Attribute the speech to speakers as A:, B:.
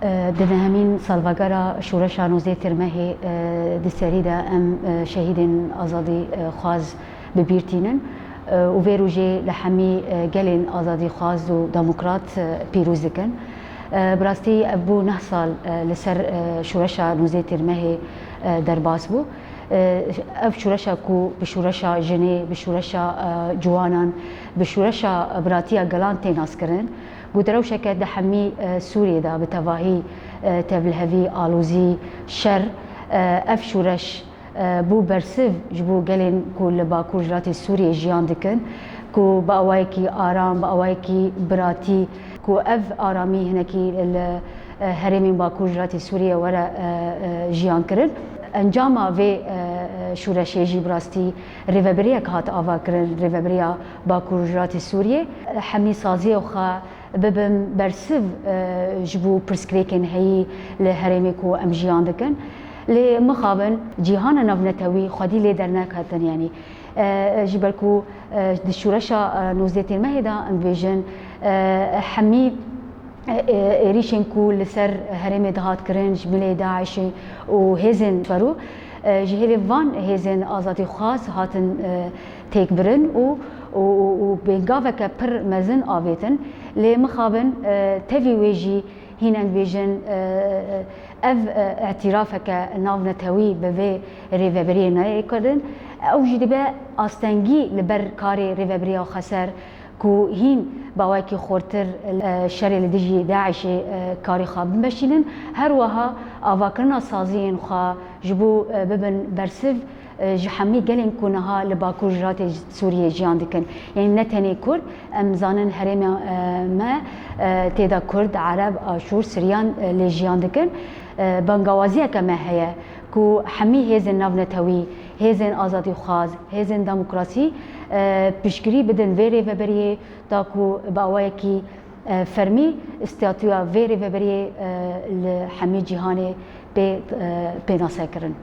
A: دنهمین سالوگرا شورش 19 ترمه دسری دا ام شهید آزادی خواز ببیرتینن و وی روژه لحمی گلین آزادی خواز و دموکرات پیروز دکن. براستی ابو 9 سال لسر شورش 19 ترمه در باس بو. اف شورشا کو بشورشا جنی بشورشا جوانان بشورشا براتیا گلان تیناس کرن گودرو شکل ده همی سوریه دا بتواهی تبلهوی آلوزی شر اف شورش بو برسف جبو گلین کو لباکور جرات سوریه جیان دکن کو با اوای کی آرام با اوای کی براتی کو اف آرامی هنکی هرمین باکور جرات سوریه ورا جیان کرن انجام و شورشی جی براستی ریوبریا کات آوا کرن ریوبریا باکورجات سوریه همی سازی خا ببن برسف جبو پرسکریکن هی لهرمی کو امجیان دکن لمخابن جهان نفنتوی خدی لی درناک هاتن یعنی جبرکو دشورشا 19 ترمه دا انویژن همی ایریشن کو لسر هرم دهات کرن جمله داعش و هزن فرو جهل وان هزن آزادی خاص هاتن تیک برن و بنگاوه که پر مزن آویتن لی مخابن تفی ویجی هین انویژن اف اعترافه که ناو نتوی به ریوبری نای کردن او جدیبه آستنگی لبر کاری ریوبری خسر کو هین باوکی خورتر شر لدجی داعش کاری خواب بشینن هر وها آواکرنا سازین خوا جبو ببن برسف جحمی گلین کنها لباکور جرات سوریه جیان دکن یعنی نتنی کرد امزانن هرم ما تیدا کرد عرب آشور سریان لجیان دکن بنگوازیه که ما هیا کو همی هزن ناونتوی هزن آزادی خواز هزن دموکراسی پشگری بدن ویری و بریه تا کو باوای کی فرمی استاتویا ویری و بریه همی جهان به ناسه کرن